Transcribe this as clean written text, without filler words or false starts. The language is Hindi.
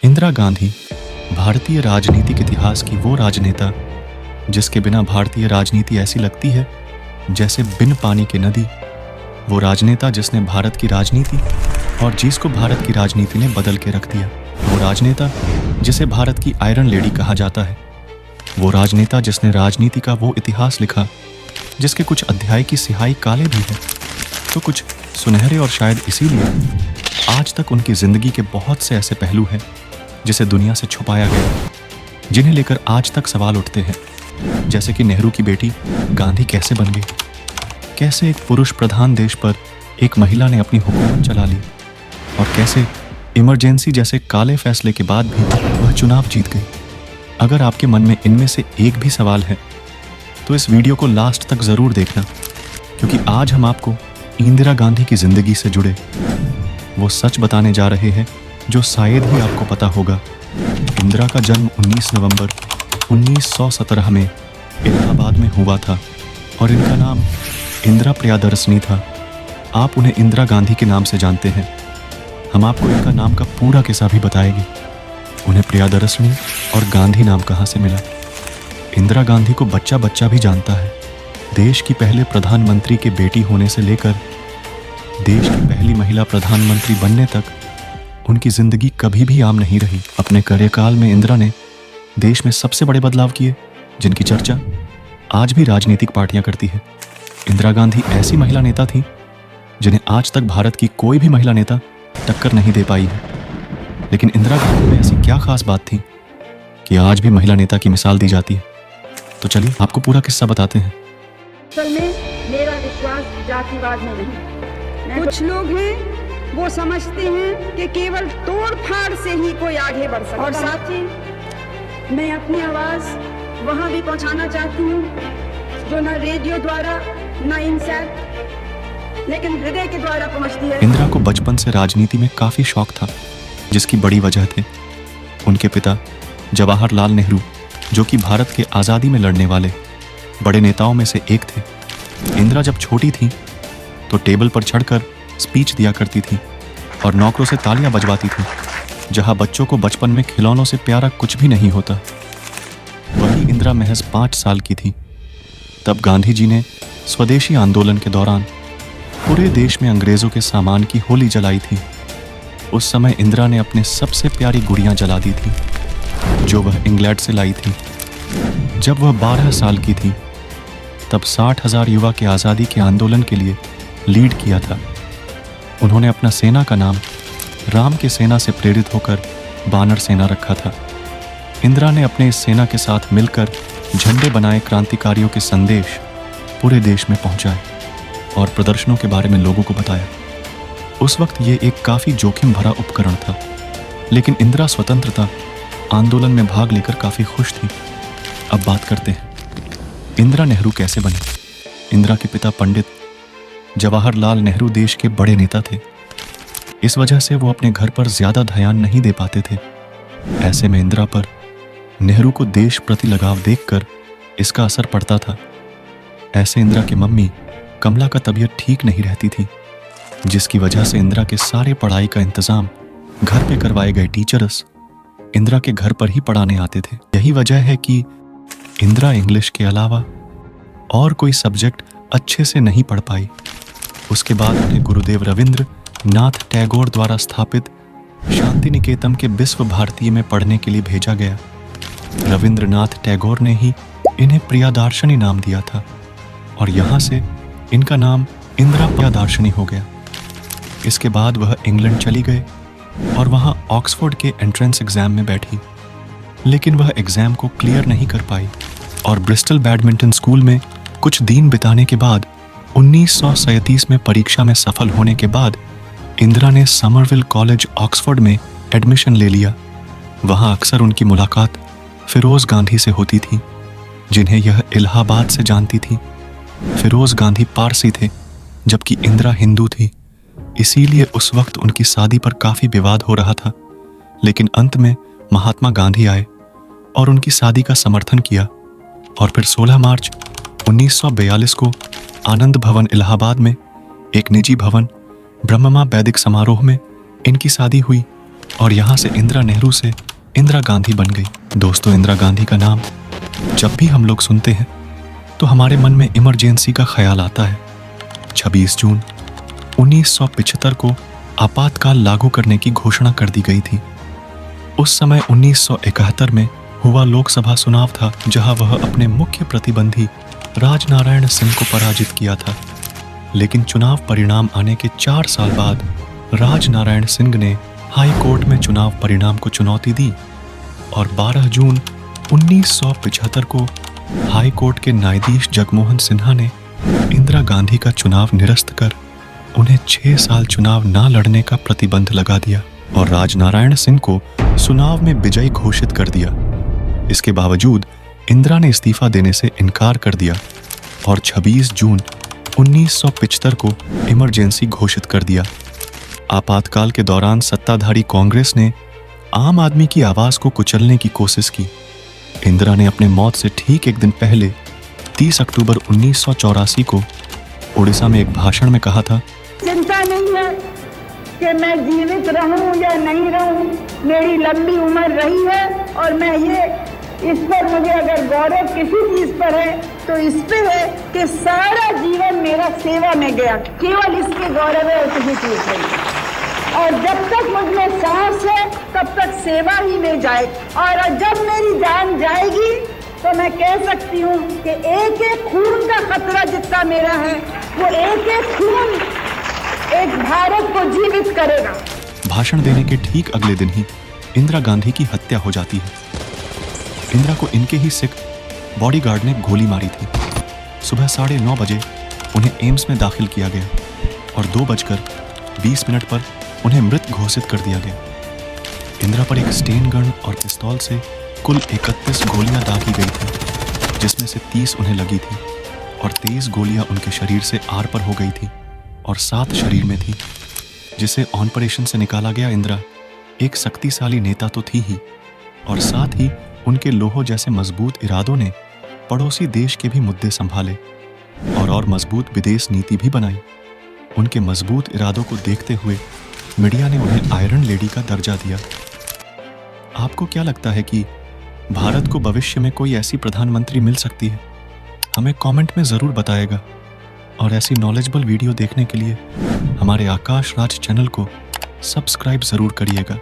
इंदिरा गांधी भारतीय राजनीतिक इतिहास की वो राजनेता जिसके बिना भारतीय राजनीति ऐसी लगती है जैसे बिन पानी के नदी। वो राजनेता जिसने भारत की राजनीति और जिसको भारत की राजनीति ने बदल के रख दिया। वो राजनेता जिसे भारत की आयरन लेडी कहा जाता है। वो राजनेता जिसने राजनीति का वो इतिहास लिखा जिसके कुछ अध्याय की सिहाई काले भी है तो कुछ सुनहरे, और शायद इसीलिए आज तक उनकी जिंदगी के बहुत से ऐसे पहलू हैं जिसे दुनिया से छुपाया गया, जिन्हें लेकर आज तक सवाल उठते हैं। जैसे कि नेहरू की बेटी गांधी कैसे बन गई, कैसे एक पुरुष प्रधान देश पर एक महिला ने अपनी हुकूमत चला ली, और कैसे इमरजेंसी जैसे काले फैसले के बाद भी वह चुनाव जीत गई। अगर आपके मन में इनमें से एक भी सवाल है तो इस वीडियो को लास्ट तक ज़रूर देखना, क्योंकि आज हम आपको इंदिरा गांधी की ज़िंदगी से जुड़े वो सच बताने जा रहे हैं जो शायद ही आपको पता होगा। इंदिरा का जन्म 19 नवंबर 1917 में इलाहाबाद में हुआ था और इनका नाम इंदिरा प्रियदर्शनी था। आप उन्हें इंदिरा गांधी के नाम से जानते हैं। हम आपको इनका नाम का पूरा किस्सा भी बताएंगे। उन्हें प्रियदर्शनी और गांधी नाम कहाँ से मिला। इंदिरा गांधी को बच्चा बच्चा भी जानता है। देश की पहले प्रधानमंत्री के बेटी होने से लेकर देश की पहली महिला प्रधानमंत्री बनने तक उनकी जिंदगी कभी भी आम नहीं रही। अपने कार्यकाल में इंदिरा ने देश में सबसे बड़े बदलाव किए जिनकी चर्चा आज भी राजनीतिक पार्टियां करती है। इंदिरा गांधी ऐसी महिला नेता थी जिन्हें आज तक भारत की कोई भी महिला नेता टक्कर नहीं दे पाई है। लेकिन इंदिरा गांधी में ऐसी क्या खास बात थी कि आज भी महिला नेता की मिसाल दी जाती है। तो चलिए आपको पूरा किस्सा बताते हैं। असल में मेरा विश्वास जातिवाद में नहीं। कुछ लोग हैं वो समझते हैं कि केवल तोड़ फाड़ से ही कोई आगे बढ़ सकता है। और साथ ही मैं अपनी आवाज वहां भी पहुंचाना चाहती हूं जो न रेडियो द्वारा न इंसान लेकिन हृदय के द्वारा पहुंचती है। इंदिरा को बचपन से राजनीति में काफी शौक था, जिसकी बड़ी वजह थे उनके पिता जवाहरलाल नेहरू, जो कि भारत के आज़ादी में लड़ने वाले बड़े नेताओं में से एक थे। इंदिरा जब छोटी थी तो टेबल पर चढ़कर स्पीच दिया करती थी और नौकरों से तालियां बजवाती थी। जहां बच्चों को बचपन में खिलौनों से प्यारा कुछ भी नहीं होता, वही इंदिरा महज 5 साल की थी तब गांधी जी ने स्वदेशी आंदोलन के दौरान पूरे देश में अंग्रेजों के सामान की होली जलाई थी। उस समय इंदिरा ने अपने सबसे प्यारी गुड़ियां जला दी थी जो वह इंग्लैंड से लाई थी। जब वह 12 साल की थी तब 60,000 युवा के आज़ादी के आंदोलन के लिए लीड किया था। उन्होंने अपना सेना का नाम राम के सेना से प्रेरित होकर बानर सेना रखा था। इंदिरा ने अपने इस सेना के साथ मिलकर झंडे बनाए क्रांतिकारियों के संदेश पूरे देश में पहुंचाए और प्रदर्शनों के बारे में लोगों को बताया। उस वक्त ये एक काफ़ी जोखिम भरा उपकरण था, लेकिन इंदिरा स्वतंत्रता आंदोलन में भाग लेकर काफ़ी खुश थी। अब बात करते हैं इंदिरा नेहरू कैसे बनी। इंदिरा के पिता पंडित जवाहरलाल नेहरू देश के बड़े नेता थे। इस वजह से वो अपने घर पर ज्यादा ध्यान नहीं दे पाते थे। ऐसे में इंदिरा पर नेहरू को देश प्रति लगाव देखकर इसका असर पड़ता था। ऐसे इंदिरा की मम्मी कमला का तबीयत ठीक नहीं रहती थी, जिसकी वजह से इंदिरा के सारे पढ़ाई का इंतजाम घर पे करवाए गए टीचर्स इंदिरा के घर पर ही पढ़ाने आते थे। यही वजह है कि इंदिरा इंग्लिश के अलावा और कोई सब्जेक्ट अच्छे से नहीं पढ़ पाई। उसके बाद उन्हें गुरुदेव रविंद्र नाथ टैगोर द्वारा स्थापित शांति निकेतन के विश्व भारती में पढ़ने के लिए भेजा गया। रविंद्रनाथ टैगोर ने ही इन्हें प्रियदर्शनी नाम दिया था और यहाँ से इनका नाम इंदिरा प्रियदर्शनी हो गया। इसके बाद वह इंग्लैंड चली गए और वहाँ ऑक्सफोर्ड के एंट्रेंस एग्जाम में बैठी, लेकिन वह एग्जाम को क्लियर नहीं कर पाई और ब्रिस्टल बैडमिंटन स्कूल में कुछ दिन बिताने के बाद 1937 में परीक्षा में सफल होने के बाद इंदिरा ने समरविल कॉलेज ऑक्सफोर्ड में एडमिशन ले लिया। वहाँ अक्सर उनकी मुलाकात फिरोज गांधी से होती थी, जिन्हें यह इलाहाबाद से जानती थी। फिरोज गांधी पारसी थे जबकि इंदिरा हिंदू थी, इसीलिए उस वक्त उनकी शादी पर काफ़ी विवाद हो रहा था। लेकिन अंत में महात्मा गांधी आए और उनकी शादी का समर्थन किया और फिर 16 मार्च 1942 को आनंद भवन इलाहाबाद में एक निजी भवन ब्रह्ममा वैदिक समारोह में इनकी शादी हुई और यहाँ से इंदिरा नेहरू से इंदिरा गांधी बन गई। दोस्तों, इंदिरा गांधी का नाम जब भी हम लोग सुनते हैं तो हमारे मन में इमरजेंसी का ख्याल आता है। 26 जून 1975 को आपातकाल लागू करने की घोषणा कर दी गई थी। उस समय 1971 में हुआ लोकसभा चुनाव था, जहां वह अपने मुख्य प्रतिद्वंदी राजनारायण सिंह को पराजित किया था। लेकिन चुनाव परिणाम आने के 4 साल बाद राजनारायण सिंह ने हाई कोर्ट में चुनाव परिणाम को चुनौती दी और 12 जून 1975 को हाई कोर्ट के न्यायाधीश जगमोहन सिन्हा ने इंदिरा गांधी का चुनाव निरस्त कर उन्हें 6 साल चुनाव न लड़ने का प्रतिबंध लगा दिया और राजनारायण सिंह को चुनाव में विजयी घोषित कर दिया। इसके बावजूद इंदिरा ने इस्तीफा देने से इनकार कर दिया और 26 जून 1975 को इमरजेंसी घोषित कर दिया। आपातकाल के दौरान सत्ताधारी कांग्रेस ने आम आदमी की आवाज को कुचलने की कोशिश की। इंदिरा ने अपने मौत से ठीक एक दिन पहले 30 अक्टूबर 1984 को ओडिशा में एक भाषण में कहा था, चिंता नहीं है कि मैं जीवित रहूं या नहीं रहूं, मेरी लंबी उम्र रही है और मैं ये इस पर मुझे अगर गौरव किसी चीज पर है तो इस पे है कि सारा जीवन मेरा सेवा में गया, केवल इसके गौरव है और किसी चीज नहीं। और जब तक मुझमें सांस है तब तक सेवा ही में जाए और जब मेरी जान जाएगी तो मैं कह सकती हूँ कि एक एक खून का खतरा जितना मेरा है वो एक एक खून एक भारत को जीवित करेगा। भाषण देने के ठीक अगले दिन ही इंदिरा गांधी की हत्या हो जाती है। इंदिरा को इनके ही सिख बॉडीगार्ड ने गोली मारी थी। सुबह 9:30 बजे उन्हें एम्स में दाखिल किया गया और 2:20 पर उन्हें मृत घोषित कर दिया गया। इंदिरा पर एक स्टेन गन और पिस्तौल से कुल 31 गोलियां दागी गई थी, जिसमें से 30 उन्हें लगी थी और 23 गोलियां उनके शरीर से आर पर हो गई थी और 7 शरीर में थी, जिसे ऑपरेशन से निकाला गया। इंदिरा एक शक्तिशाली नेता तो थी ही और साथ ही उनके लोहो जैसे मजबूत इरादों ने पड़ोसी देश के भी मुद्दे संभाले और मजबूत विदेश नीति भी बनाई। उनके मजबूत इरादों को देखते हुए मीडिया ने उन्हें आयरन लेडी का दर्जा दिया। आपको क्या लगता है कि भारत को भविष्य में कोई ऐसी प्रधानमंत्री मिल सकती है? हमें कमेंट में ज़रूर बताएगा और ऐसी नॉलेजेबल वीडियो देखने के लिए हमारे आकाश राज चैनल को सब्सक्राइब ज़रूर करिएगा।